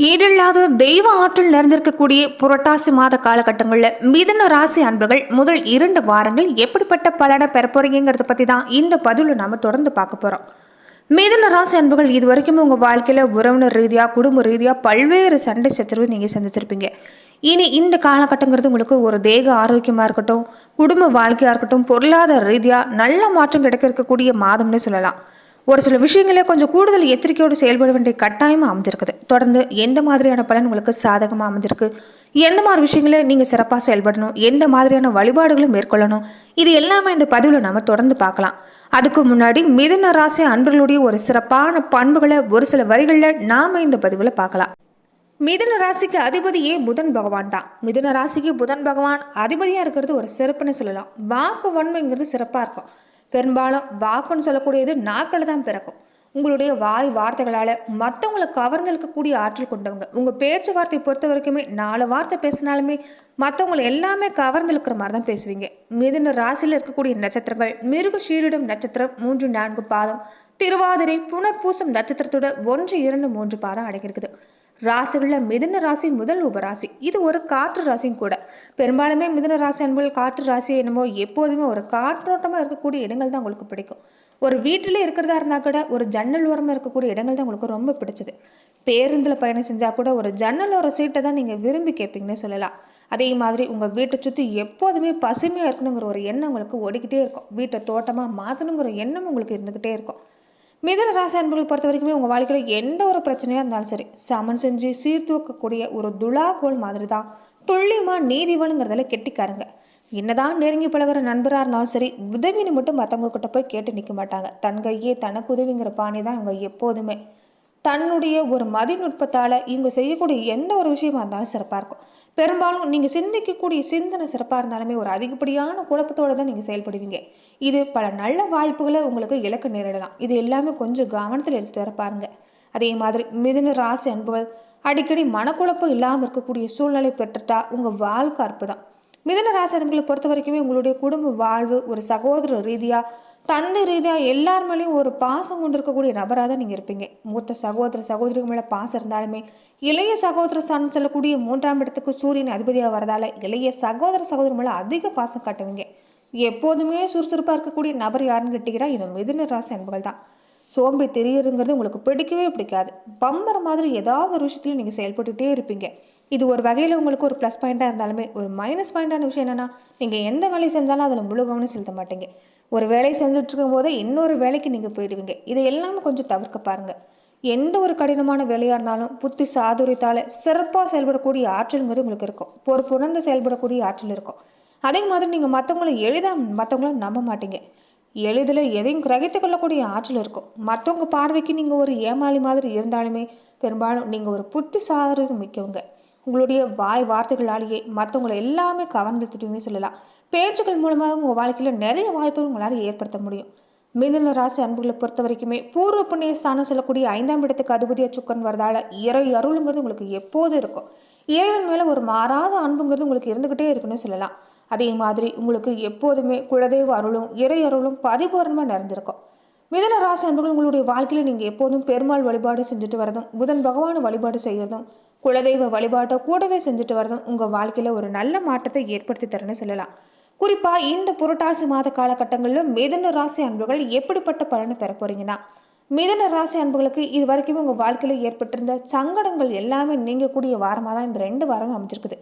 ஈடில்லாத தெய்வ ஆற்றல் நிறைந்திருக்கக்கூடிய புரட்டாசி மாத காலகட்டங்களில் மிதுன ராசி அன்பர்கள் முதல் 2 வாரங்கள் எப்படிப்பட்ட பலனை பெற போறீங்கிறத பற்றி தான் இந்த பதிவில் நாம தொடர்ந்து பார்க்க போகிறோம். மிதுன ராசி அன்பர்கள் இது வரைக்கும் உங்கள் வாழ்க்கையில் உறவினர் ரீதியாக குடும்ப ரீதியாக பல்வேறு சண்டை சச்சரவு நீங்கள் சந்திச்சிருப்பீங்க. இனி இந்த காலகட்டங்கிறது உங்களுக்கு ஒரு தேக ஆரோக்கியமாக இருக்கட்டும், குடும்ப வாழ்க்கையாக இருக்கட்டும், பொருளாதார ரீதியாக நல்ல மாற்றம் கிடைக்க இருக்கக்கூடிய மாதம்னே சொல்லலாம். ஒரு சில விஷயங்களே கொஞ்சம் கூடுதல் எச்சரிக்கையோடு செயல்பட வேண்டிய கட்டாயமாக அமைஞ்சிருக்குது. தொடர்ந்து எந்த மாதிரியான பலன் உங்களுக்கு சாதகமாக அமைஞ்சிருக்கு, எந்த மாதிரி விஷயங்களே நீங்கள் சிறப்பாக செயல்படணும், எந்த மாதிரியான வழிபாடுகளும் மேற்கொள்ளணும், இது எல்லாமே இந்த பதிவில் நம்ம தொடர்ந்து பார்க்கலாம். அதுக்கு முன்னாடி மிதுன ராசி அன்பர்களுடைய ஒரு சிறப்பான பண்புகளை ஒரு சில வரிகளில் நாம இந்த பதிவில் பார்க்கலாம். மிதுன ராசிக்கு அதிபதியே புதன் பகவான் தான். மிதுன ராசிக்கு புதன் பகவான் அதிபதியாக இருக்கிறது ஒரு சிறப்புன்னு சொல்லலாம். வாக்கு வன்மைங்கிறது சிறப்பாக இருக்கும். பெரும்பாலும் வாக்குன்னு சொல்லக்கூடியது நாக்கள் தான் பிறக்கும். உங்களுடைய வாய் வார்த்தைகளால் மற்றவங்களை கவர்ந்தெழுக்கக்கூடிய ஆற்றல் கொண்டவங்க. உங்கள் பேச்சுவார்த்தை பொறுத்த வரைக்குமே 4 வார்த்தை பேசினாலுமே மற்றவங்களை எல்லாமே கவர்ந்தெழுக்கிற மாதிரி தான் பேசுவீங்க. மிதுன ராசியில் இருக்கக்கூடிய நட்சத்திரங்கள் மிருக சீரிடம் நட்சத்திரம் 3, 4 பாதம், திருவாதிரை புனர்பூசம் நட்சத்திரத்தோட 1, 2, 3 பாதம் அடங்கியிருக்குது. ராசிகளில் மிதுன ராசி முதல் உபராசி. இது ஒரு காற்று ராசியும் கூட. பெரும்பாலுமே மிதுன ராசி அன்புகள் காற்று ராசி என்னமோ எப்போதுமே ஒரு காற்றோட்டமாக இருக்கக்கூடிய இடங்கள் தான் உங்களுக்கு பிடிக்கும். ஒரு வீட்டிலே இருக்கிறதா இருந்தால் கூட ஒரு ஜன்னல் ஓரமாக இருக்கக்கூடிய இடங்கள் தான் உங்களுக்கு ரொம்ப பிடிச்சது. பேருந்தில் பயணம் செஞ்சால் கூட ஒரு ஜன்னல் ஓர சீட்டை தான் நீங்கள் விரும்பி கேட்பீங்கன்னு சொல்லலாம். அதே மாதிரி உங்கள் வீட்டை சுற்றி எப்போதுமே பசுமையாக இருக்கணுங்கிற ஒரு எண்ணம் உங்களுக்கு ஓடிக்கிட்டே இருக்கும். வீட்டை தோட்டமாக மாற்றணுங்கிற எண்ணம் உங்களுக்கு இருந்துக்கிட்டே இருக்கும். மிதுன ராசி அன்பர்கள் பொறுத்த வரைக்குமே உங்கள் வாழ்க்கையில் எந்த ஒரு பிரச்சனையாக இருந்தாலும் சரி சமன் செஞ்சு சீர்தூக்கக்கூடிய ஒரு துலாகோல் மாதிரி தான் துல்லியமாக நீதிவனுங்கிறதுல கெட்டிக்காருங்க. என்னதான் நெருங்கி பழகிற நண்பராக இருந்தாலும் சரி உதவின்னு மட்டும் மற்றவங்க கிட்ட போய் கேட்டு நிற்க மாட்டாங்க. தன் கையே தனக்கு உதவிங்கிற பாணி தான் இவங்க எப்போதுமே. தன்னுடைய ஒரு மதிநுட்பத்தால் இவங்க செய்யக்கூடிய எந்த ஒரு விஷயமா இருந்தாலும் சிறப்பாக இருக்கும். பெரும்பாலும் நீங்கள் சிந்திக்கக்கூடிய சிந்தனை சிறப்பாக இருந்தாலுமே ஒரு அதிகப்படியான குழப்பத்தோடு தான் நீங்கள் செயல்படுவீங்க. இது பல நல்ல வாய்ப்புகளை உங்களுக்கு இழக்க நேரிடலாம். இது எல்லாமே கொஞ்சம் கவனத்தில் எடுத்துகிட்டு வர பாருங்கள். அதே மாதிரி மிதுன ராசி அன்புகள் அடிக்கடி மனக்குழப்பம் இல்லாமல் இருக்கக்கூடிய சூழ்நிலை பெற்றுட்டா உங்கள் வாழ்க்கை அற்புதம். மிதுன ராசி அன்புகளை பொறுத்த வரைக்குமே உங்களுடைய குடும்ப வாழ்வு ஒரு சகோதர ரீதியாக தந்தை ரீதியாக எல்லார் மேலேயும் ஒரு பாசம் கொண்டு இருக்கக்கூடிய நபராக தான் நீங்கள் இருப்பீங்க. மூத்த சகோதர சகோதரிகள் மேலே பாசம் இருந்தாலுமே இளைய சகோதர ஸ்தானம் சொல்லக்கூடிய 3ஆம் இடத்துக்கு சூரியன் அதிபதியாக வரதால இளைய சகோதர சகோதரி மேலே அதிக பாசம் காட்டுவீங்க. எப்போதுமே சுறுசுறுப்பாக இருக்கக்கூடிய நபர் யாருன்னு கேட்டீங்கன்னா இது மிதுன ராசி அன்புகள் தான். சோம்பி தெரியறதுங்கிறது உங்களுக்கு பிடிக்கவே பிடிக்காது. பம்பர மாதிரி ஏதாவது ஒரு விஷயத்துல நீங்கள் செயல்பட்டுகிட்டே இருப்பீங்க. இது ஒரு வகையில் உங்களுக்கு ஒரு ப்ளஸ் பாயிண்டாக இருந்தாலுமே ஒரு மைனஸ் பாயிண்டான விஷயம் என்னென்னா நீங்கள் எந்த வேலையை செஞ்சாலும் அதில் முழு கவனம் செலுத்த மாட்டீங்க. ஒரு வேலையை செஞ்சுட்டு இருக்கும் போதே இன்னொரு வேலைக்கு நீங்கள் போயிடுவீங்க. இதை எல்லாமே கொஞ்சம் தவிர்க்க பாருங்கள். எந்த ஒரு கடினமான வேலையாக இருந்தாலும் புத்தி சாதுரியத்தால் சிறப்பாக செயல்படக்கூடிய ஆற்றல்ங்கிறது உங்களுக்கு இருக்கும். பொறுப்புணர்ந்து செயல்படக்கூடிய ஆற்றல் இருக்கும். அதே மாதிரி நீங்கள் மற்றவங்கள நம்ப மாட்டீங்க. எளிதில் எதையும் கிரகித்து கொள்ளக்கூடிய ஆற்றல் இருக்கும். மற்றவங்க பார்வைக்கு நீங்கள் ஒரு ஏமாளி மாதிரி இருந்தாலுமே பெரும்பாலும் நீங்கள் ஒரு புத்தி சாதுரியம் மிக்கவங்க. உங்களுடைய வாய் வார்த்தைகளாலேயே மற்றவங்களை எல்லாமே கவர்ந்துட்டுன்னு சொல்லலாம். பேச்சுக்கள் மூலமாக உங்கள் வாழ்க்கையில் நிறைய வாய்ப்புகள் உங்களால் ஏற்படுத்த முடியும். மிதுன ராசி அன்புகளை பொறுத்த வரைக்குமே பூர்வ புண்ணிய ஸ்தானம் சொல்லக்கூடிய 5ஆம் இடத்துக்கு அதிபதியாக சுக்கரன் வரதால இறை அருளுங்கிறது உங்களுக்கு எப்போதும் இருக்கும். இறைவன் மேலே ஒரு மாறாத அன்புங்கிறது உங்களுக்கு இருந்துக்கிட்டே இருக்குன்னு சொல்லலாம். அதே மாதிரி உங்களுக்கு எப்போதுமே குலதெய்வ அருளும் இறை அருளும் பரிபூர்ணமாக நிறைஞ்சிருக்கும். மிதுன ராசி அன்புகள் உங்களுடைய வாழ்க்கையில் நீங்கள் எப்போதும் பெருமாள் வழிபாடு செஞ்சுட்டு வரதும் புதன் பகவான் வழிபாடு செய்யறதும் குலதெய்வ வழிபாட்டை கூடவே செஞ்சுட்டு வரதும் உங்கள் வாழ்க்கையில் ஒரு நல்ல மாற்றத்தை ஏற்படுத்தி தரேன்னு சொல்லலாம். குறிப்பாக இந்த புரட்டாசி மாத காலகட்டங்களில் மிதுன ராசி அன்புகள் எப்படிப்பட்ட பலனை பெற போறீங்கன்னா, மிதுன ராசி அன்புகளுக்கு இது வரைக்கும் உங்கள் வாழ்க்கையில் ஏற்பட்டிருந்த சங்கடங்கள் எல்லாமே நீங்கக்கூடிய வாரமாக தான் இந்த 2 வாரமும் அமைஞ்சிருக்குது.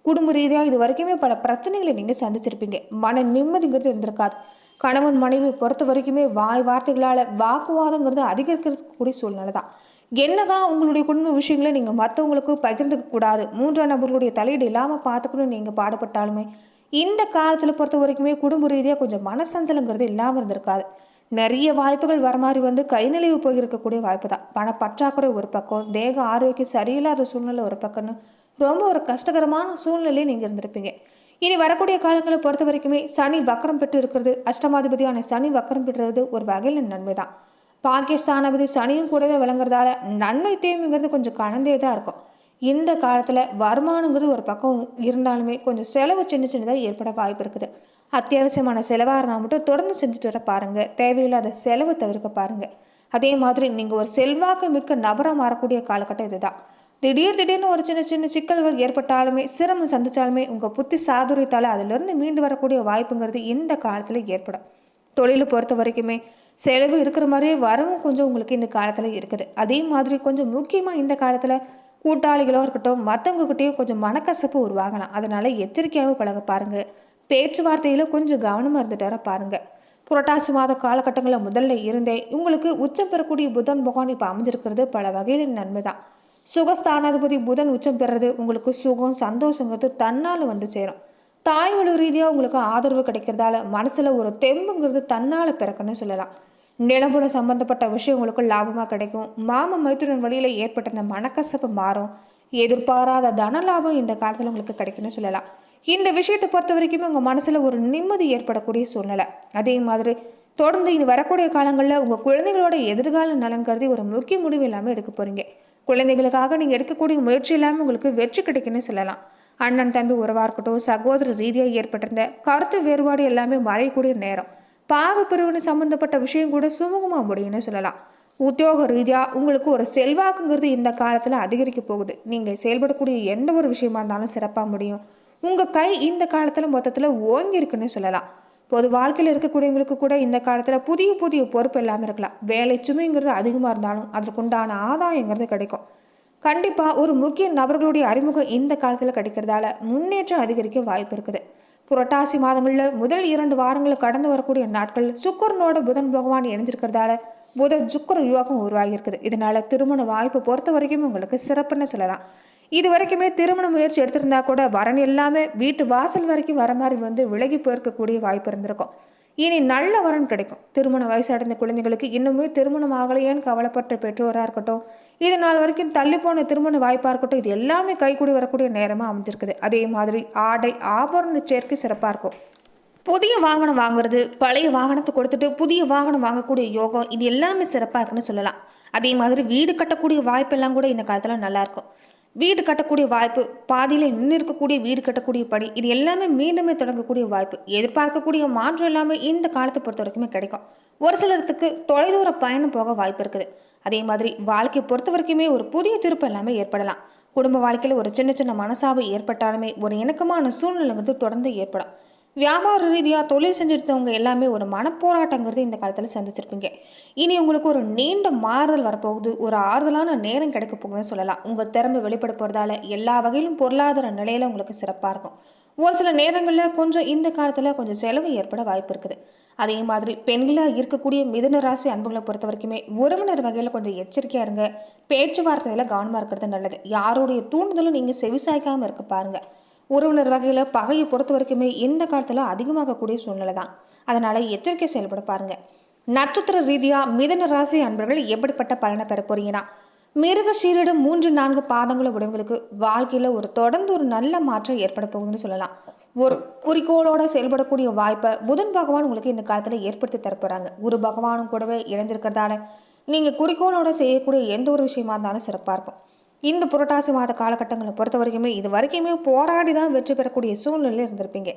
குடும்ப ரீதியாக இது வரைக்குமே பல பிரச்சனைகளை நீங்கள் சந்திச்சிருப்பீங்க. மன நிம்மதிங்கிறது இருந்திருக்காது. கணவன் மனைவி பொறுத்த வரைக்குமே வாய் வார்த்தைகளால் வாக்குவாதங்கிறது அதிகரிக்கக்கூடிய சூழ்நிலை தான். என்னதான் உங்களுடைய குடும்ப விஷயங்களை நீங்கள் மற்றவங்களுக்கு பகிர்ந்துக்க கூடாது, 3ஆம் நபர்களுடைய தலையீடு இல்லாமல் பார்த்துக்கணும் நீங்கள் பாடுபட்டாலுமே இந்த காலத்தில் பொறுத்த வரைக்குமே குடும்ப ரீதியாக கொஞ்சம் மனசஞ்சலங்கிறது இல்லாமல் இருந்திருக்காது. நிறைய வாய்ப்புகள் வர மாதிரி வந்து கை நழுவி போயிருக்கக்கூடிய வாய்ப்பு தான். பண பற்றாக்குறை ஒரு பக்கம், தேக ஆரோக்கியம் சரியில்லாத சூழ்நிலை ஒரு பக்கம்னு ரொம்ப ஒரு கஷ்டகரமான சூழ்நிலையை நீங்கள் இருந்திருப்பீங்க. இனி வரக்கூடிய காலங்களை பொறுத்த வரைக்குமே சனி வக்கரம் பெற்று இருக்கிறது, அஷ்டமாதிபதியான சனி வக்கரம் பெற்றுறது ஒரு வகையில் நன்மை தான். பாகிஸ்தானாபதி சனியும் கூடவே விளங்குறதால நன்மை தீமைங்கிறது கொஞ்சம் கலந்தே தான் இருக்கும். இந்த காலத்தில் வருமானங்கிறது ஒரு பக்கம் இருந்தாலுமே கொஞ்சம் செலவு சின்ன சின்னதாக ஏற்பட வாய்ப்பு இருக்குது. அத்தியாவசியமான செலவாக இருந்தால் மட்டும் தொடர்ந்து செஞ்சுட்டு வர பாருங்கள். தேவையில்லாத செலவு தவிர்க்க பாருங்கள். அதே மாதிரி நீங்கள் ஒரு செல்வாக்கு மிக்க நபராக மாறக்கூடிய காலகட்டம் இதுதான். திடீர்னு ஒரு சின்ன சின்ன சிக்கல்கள் ஏற்பட்டாலுமே, சிரமம் சந்திச்சாலுமே உங்கள் புத்தி சாதுரியத்தால் அதிலிருந்து மீண்டு வரக்கூடிய வாய்ப்புங்கிறது இந்த காலத்தில் ஏற்படும். தொழிலை பொறுத்த வரைக்குமே செலவு இருக்கிற மாதிரியே வரவும் கொஞ்சம் உங்களுக்கு இந்த காலத்தில் இருக்குது. அதே மாதிரி கொஞ்சம் முக்கியமாக இந்த காலத்தில் கூட்டாளிகளோ இருக்கட்டும், மற்றவங்ககிட்டயும் கொஞ்சம் மனக்கசப்பு உருவாகலாம். அதனால எச்சரிக்கையாக பழக பாருங்க. பேச்சுவார்த்தையில் கொஞ்சம் கவனமாக இருந்துட்டு வர பாருங்க. புரட்டாசி மாத காலகட்டங்களில் முதல்ல இருந்தே உங்களுக்கு உச்சம் பெறக்கூடிய புதன் பகவான் இப்போ அமைஞ்சிருக்கிறது பல வகையில் நன்மை தான். சுகஸ்தானாதிபதி புதன் உச்சம் பெறது உங்களுக்கு சுகம் சந்தோஷங்கிறது தன்னால் வந்து சேரும். தாய் வழி ரீதியாக உங்களுக்கு ஆதரவு கிடைக்கிறதால மனசில் ஒரு தெம்புங்கிறது தன்னால் பிறக்குன்னு சொல்லலாம். நிலம்புல சம்பந்தப்பட்ட விஷயம் உங்களுக்கு லாபமாக கிடைக்கும். மாம மைத்துடன் வழியில் ஏற்பட்ட இந்த மனக்கசப்பு மாறும். எதிர்பாராத தன லாபம் இந்த காலத்தில் உங்களுக்கு கிடைக்குன்னு சொல்லலாம். இந்த விஷயத்தை பொறுத்த வரைக்குமே உங்கள் மனசில் ஒரு நிம்மதி ஏற்படக்கூடிய சூழ்நிலை. அதே மாதிரி தொடர்ந்து இனி வரக்கூடிய காலங்களில் உங்கள் குழந்தைகளோட எதிர்கால நலன் கருதி ஒரு முக்கிய முடிவு எல்லாமே எடுக்க போகிறீங்க. குழந்தைகளுக்காக நீங்கள் எடுக்கக்கூடிய முயற்சி இல்லாமல் உங்களுக்கு வெற்றி கிடைக்குன்னு சொல்லலாம். அண்ணன் தம்பி உறவாக இருக்கட்டும், சகோதர ரீதியாக ஏற்பட்டிருந்த கருத்து வேறுபாடு எல்லாமே மறையக்கூடிய நேரம். பாவ பிரிவினை சம்பந்தப்பட்ட விஷயம் கூட சுமூகமாக முடியும்னு சொல்லலாம். உத்தியோக ரீதியாக உங்களுக்கு ஒரு செல்வாக்குங்கிறது இந்த காலத்தில் அதிகரிக்க போகுது. நீங்கள் செயல்படக்கூடிய எந்த ஒரு விஷயமா இருந்தாலும் சிறப்பாக முடியும். உங்கள் கை இந்த காலத்தில் மொத்தத்தில் ஓங்கி இருக்குன்னு சொல்லலாம். பொது வாழ்க்கையில் இருக்கக்கூடியவங்களுக்கு கூட இந்த காலத்தில் புதிய புதிய பொறுப்பு எல்லாமே இருக்கலாம். வேலை சுமைங்கிறது அதிகமாக இருந்தாலும் அதற்குண்டான ஆதாயங்கிறது கிடைக்கும். கண்டிப்பாக ஒரு முக்கிய நபர்களுடைய அறிமுகம் இந்த காலத்தில் கிடைக்கிறதால முன்னேற்றம் அதிகரிக்க வாய்ப்பு இருக்குது. புரட்டாசி மாதங்களில் முதல் 2 வாரங்களில் கடந்து வரக்கூடிய நாட்கள் சுக்கரனோட புதன் பகவான் இணைஞ்சிருக்கிறதால புதன் சுக்கர யோகம் உருவாகி இருக்குது. இதனால திருமண வாய்ப்பு பொறுத்த வரைக்கும் உங்களுக்கு சிறப்புன்னு சொல்லலாம். இது வரைக்குமே திருமண முயற்சி எடுத்திருந்தா கூட வரன் எல்லாமே வீட்டு வாசல் வரைக்கும் வர மாதிரி வந்து விலகி போயிருக்கக்கூடிய வாய்ப்பு இருந்திருக்கும். இனி நல்ல வரன் கிடைக்கும். திருமண வயசு அடைந்த குழந்தைகளுக்கு இன்னுமே திருமணம் ஆகலையேன்னு கவலைப்பட்ட பெற்றோராக இருக்கட்டும், இது நாள் வரைக்கும் தள்ளி போன திருமண வாய்ப்பாக இருக்கட்டும், இது எல்லாமே கைகூடி வரக்கூடிய நேரமாக அமைஞ்சிருக்குது. அதே மாதிரி ஆடை ஆபரண சேர்க்கை சிறப்பாக இருக்கும். புதிய வாகனம் வாங்குறது, பழைய வாகனத்தை கொடுத்துட்டு புதிய வாகனம் வாங்கக்கூடிய யோகம், இது எல்லாமே சிறப்பாக இருக்குன்னு சொல்லலாம். அதே மாதிரி வீடு கட்டக்கூடிய வாய்ப்பெல்லாம் கூட இந்த காலத்தில் நல்லாயிருக்கும். வீடு கட்டக்கூடிய வாய்ப்பு, பாதியில் நின்று இருக்கக்கூடிய வீடு கட்டக்கூடிய படி, இது எல்லாமே மீண்டுமே தொடங்கக்கூடிய வாய்ப்பு, எதிர்பார்க்கக்கூடிய மாற்றம் எல்லாமே இந்த காலத்தை பொறுத்த வரைக்குமே கிடைக்கும். ஒரு சிலருக்கு தொலைதூர பயணம் போக வாய்ப்பு இருக்குது. அதே மாதிரி வாழ்க்கையை பொறுத்த வரைக்குமே ஒரு புதிய திருப்பம் எல்லாமே ஏற்படலாம். குடும்ப வாழ்க்கையில் ஒரு சின்ன சின்ன மனசாவை ஏற்பட்டாலுமே ஒரு இணக்கமான சூழ்நிலைங்கிறது தொடர்ந்து ஏற்படும். வியாபார ரீதியாக தொழில் செஞ்சுருந்தவங்க எல்லாமே ஒரு மனப்போராட்டங்கிறது இந்த காலத்தில் சந்திச்சிருப்பீங்க. இனி உங்களுக்கு ஒரு நீண்ட மாறுதல் வரப்போகுது. ஒரு ஆறுதலான நேரம் கிடைக்க போகுதுன்னு சொல்லலாம். உங்கள் திறமை வெளிப்பட போகிறதால எல்லா வகையிலும் பொருளாதார நிலையில் உங்களுக்கு சிறப்பாக இருக்கும். ஒரு சில நேரங்களில் கொஞ்சம் இந்த காலத்தில் கொஞ்சம் செலவு ஏற்பட வாய்ப்பு இருக்குது. அதே மாதிரி பெண்களாக இருக்கக்கூடிய மிதுன ராசி அன்புகளை பொறுத்த வரைக்குமே உறவினர் வகையில் கொஞ்சம் எச்சரிக்கையாக இருங்க. பேச்சுவார்த்தையில் கவனமாக இருக்கிறது நல்லது. யாருடைய தூண்டுதலும் நீங்கள் செவிசாய்க்காமல் இருக்க பாருங்கள். உறவினர் வகையில் பகையை பொறுத்த வரைக்குமே இந்த காலத்தில் அதிகமாகக்கூடிய சூழ்நிலை தான். அதனால் எச்சரிக்கை செயல்பட பாருங்கள். நட்சத்திர ரீதியாக மிதுன ராசி அன்பர்கள் எப்படிப்பட்ட பலனை பெற போறீங்கன்னா, மிருக சீரிடம் 3-4 பாதங்களை உடையவங்களுக்கு வாழ்க்கையில் ஒரு தொடர்ந்து ஒரு நல்ல மாற்றம் ஏற்பட போகுதுன்னு சொல்லலாம். ஒரு குறிக்கோளோட செயல்படக்கூடிய வாய்ப்பை புதன் பகவான் உங்களுக்கு இந்த காலத்தில் ஏற்படுத்தி தரப்போகிறாங்க. குரு பகவானும் கூடவே இணைஞ்சிருக்கிறதால நீங்கள் குறிக்கோளோட செய்யக்கூடிய எந்த ஒரு விஷயமா இருந்தாலும் சிறப்பாக இருக்கும். இந்த புரட்டாசி மாத காலகட்டங்களை பொறுத்த வரைக்குமே இது வரைக்குமே போராடி தான் வெற்றி பெறக்கூடிய சூழ்நிலையில் இருந்திருப்பீங்க.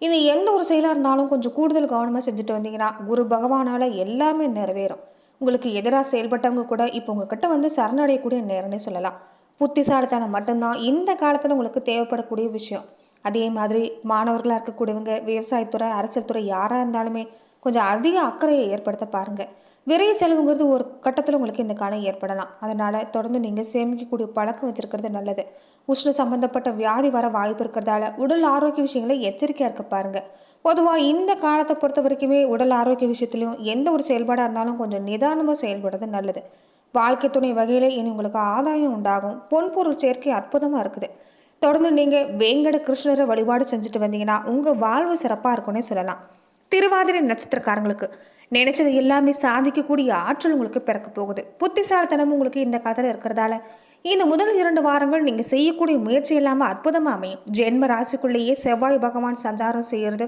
இது எந்த ஒரு செயலாக இருந்தாலும் கொஞ்சம் கூடுதல் கவனமாக செஞ்சுட்டு வந்தீங்கன்னா குரு பகவானால் எல்லாமே நிறைவேறும். உங்களுக்கு எதிராக செயல்பட்டவங்க கூட இப்போ உங்ககிட்ட வந்து சரணடையக்கூடிய நேரம்னே சொல்லலாம். புத்திசாலித்தனம் மட்டும்தான் இந்த காலத்தில் உங்களுக்கு தேவைப்படக்கூடிய விஷயம். அதே மாதிரி மாணவர்களாக இருக்கக்கூடியவங்க, விவசாயத்துறை, அரசியல் துறை யாராக இருந்தாலுமே கொஞ்சம் அதிக அக்கறையை ஏற்படுத்த பாருங்கள். விரைய செலவுங்கிறது ஒரு கட்டத்தில் உங்களுக்கு இந்த காலம் ஏற்படலாம். அதனால் தொடர்ந்து நீங்கள் சேமிக்கக்கூடிய பழக்கம் வச்சுருக்கிறது நல்லது. உஷ்ண சம்பந்தப்பட்ட வியாதி வர வாய்ப்பு இருக்கிறதால உடல் ஆரோக்கிய விஷயங்களை எச்சரிக்கையாக இருக்க பாருங்கள். பொதுவாக இந்த காலத்தை பொறுத்த வரைக்குமே உடல் ஆரோக்கிய விஷயத்துலையும் எந்த ஒரு செயல்பாடாக இருந்தாலும் கொஞ்சம் நிதானமாக செயல்படுறது நல்லது. வாழ்க்கை துணை வகையில் இனி உங்களுக்கு ஆதாயம் உண்டாகும். பொன்பொருள் சேர்க்கை அற்புதமாக இருக்குது. தொடர்ந்து நீங்கள் வேங்கட கிருஷ்ணரை வழிபாடு செஞ்சுட்டு வந்தீங்கன்னா உங்கள் வாழ்வு சிறப்பாக இருக்குன்னே சொல்லலாம். திருவாதிரை நட்சத்திரக்காரங்களுக்கு நினைச்சது எல்லாமே சாதிக்கக்கூடிய ஆற்றல் உங்களுக்கு பிறக்க போகுது. புத்திசாலித்தனம் உங்களுக்கு இந்த காலத்தில் இருக்கிறதால இந்த முதல் 2 வாரங்கள் நீங்கள் செய்யக்கூடிய முயற்சி இல்லாமல் அற்புதமாக அமையும். ஜென்ம ராசிக்குள்ளேயே செவ்வாய் பகவான் சஞ்சாரம் செய்கிறது.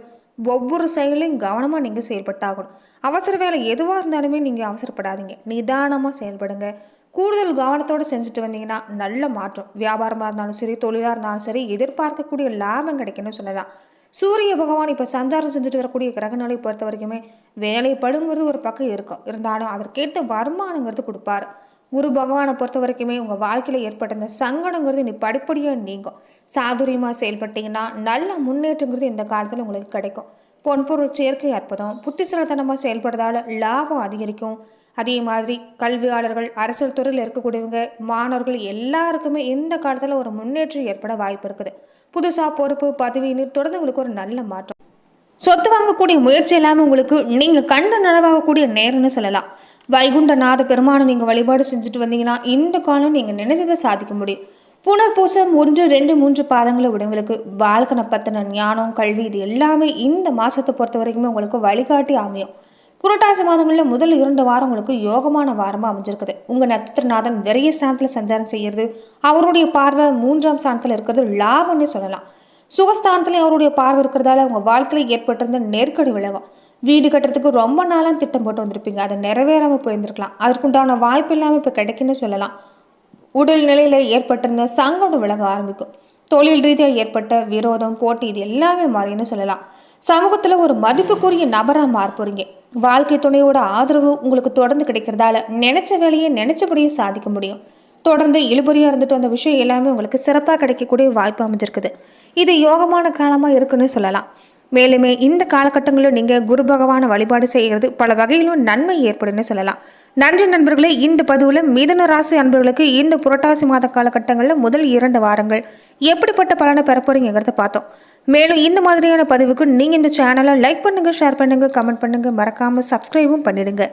ஒவ்வொரு செயலையும் கவனமாக நீங்கள் செயல்பட்டாகணும். அவசர வேலை எதுவாக இருந்தாலுமே நீங்கள் அவசரப்படாதீங்க. நிதானமாக செயல்படுங்க. கூடுதல் கவனத்தோடு செஞ்சுட்டு வந்தீங்கன்னா நல்ல மாற்றம். வியாபாரமாக இருந்தாலும் சரி, தொழிலாக இருந்தாலும் சரி, எதிர்பார்க்கக்கூடிய லாபம் கிடைக்குன்னு சொல்லலாம். சூரிய பகவான் இப்போ சஞ்சாரம் செஞ்சுட்டு வரக்கூடிய கிரகநிலை பொறுத்த வரைக்குமே வேலை படுங்கிறது ஒரு பக்கம் இருக்கும். இருந்தாலும் அதற்கேற்ற வருமானங்கிறது கொடுப்பாரு. குரு பகவானை பொறுத்த வரைக்குமே உங்கள் வாழ்க்கையில் ஏற்பட்ட இந்த சங்கடங்கிறது நீ படிப்படியாக நீங்கும். சாதுரியமாக செயல்பட்டீங்கன்னா நல்ல முன்னேற்றங்கிறது இந்த காலத்தில் உங்களுக்கு கிடைக்கும். பொன்பொருள் சேர்க்கை அற்புதம். புத்திசாலித்தனமாக செயல்படுறதால லாபம் அதிகரிக்கும். அதே மாதிரி கல்வியாளர்கள், அரசியல் துறையில் இருக்கக்கூடியவங்க, மாணவர்கள் எல்லாருக்குமே இந்த காலத்தில் ஒரு முன்னேற்றம் ஏற்பட வாய்ப்பு இருக்குது. புதுசாக பொறுப்பு, பதவின்னு தொடர்ந்து உங்களுக்கு ஒரு நல்ல மாற்றம். சொத்து வாங்கக்கூடிய முயற்சி எல்லாமே உங்களுக்கு நீங்கள் கண்டு நனவாகக்கூடிய நேரம்னு சொல்லலாம். வைகுண்டநாத பெருமானை நீங்கள் வழிபாடு செஞ்சுட்டு வந்தீங்கன்னா இந்த காலம் நீங்கள் நினைச்சதை சாதிக்க முடியும். புனர்பூசம் 1, 2, 3 பாதங்களை விடங்களுக்கு வாழ்க்கை பற்றின ஞானம், கல்வி இது எல்லாமே இந்த மாதத்தை பொறுத்த வரைக்குமே உங்களுக்கு வழிகாட்டி அமையும். புரட்டாசி மாதங்களில் முதல் 2 வாரம் உங்களுக்கு யோகமான வாரமாக அமைஞ்சிருக்குது. உங்கள் நட்சத்திரநாதன் விரைய சாணத்தில் சஞ்சாரம் செய்கிறது, அவருடைய பார்வை 3ஆம் ஸ்தானத்தில் இருக்கிறது லாபம்னு சொல்லலாம். சுகஸ்தானத்துலேயும் அவருடைய பார்வை இருக்கிறதால உங்கள் வாழ்க்கையில் ஏற்பட்டிருந்த நெருக்கடி விலகும். வீடு கட்டுறதுக்கு ரொம்ப நாளாக திட்டம் போட்டு வந்திருப்பீங்க, அதை நிறைவேறாமல் போயிருந்திருக்கலாம். அதற்குண்டான வாய்ப்பு இல்லாமல் இப்போ கிடைக்குன்னு சொல்லலாம். உடல் நிலையில் ஏற்பட்டிருந்த சங்கடம் விலக ஆரம்பிக்கும். தொழில் ரீதியாக ஏற்பட்ட விரோதம், போட்டி இது எல்லாமே மாறின்னு சொல்லலாம். சமூகத்தில் ஒரு மதிப்புக்குரிய நபராக மாறப்போறீங்க. வாழ்க்கை துணையோட ஆதரவு உங்களுக்கு தொடர்ந்து கிடைக்கிறதால நினைச்ச வேலையை நினைச்சபடியே சாதிக்க முடியும். தொடர்ந்து இழுபறியாக இருந்துட்டு அந்த விஷயம் எல்லாமே உங்களுக்கு சிறப்பாக கிடைக்கக்கூடிய வாய்ப்பு அமைஞ்சிருக்குது. இது யோகமான காலமாக இருக்குன்னு சொல்லலாம். மேலுமே இந்த காலகட்டங்களில் நீங்கள் குரு பகவானை வழிபாடு செய்கிறது பல வகையிலும் நன்மை ஏற்படுன்னு சொல்லலாம். நன்றி நண்பர்களே. இந்த பதிவில் மிதுன ராசி அன்பர்களுக்கு இந்த புரட்டாசி மாத காலகட்டங்களில் முதல் 2 வாரங்கள் எப்படிப்பட்ட பலனை பெற போறீங்கிறத பார்த்தோம். மேலும் இந்த மாதிரியான பதிவுக்கு நீங்கள் இந்த சேனலை லைக் பண்ணுங்கள், ஷேர் பண்ணுங்கள், கமெண்ட் பண்ணுங்கள், மறக்காமல் சப்ஸ்கிரைபும் பண்ணிடுங்க.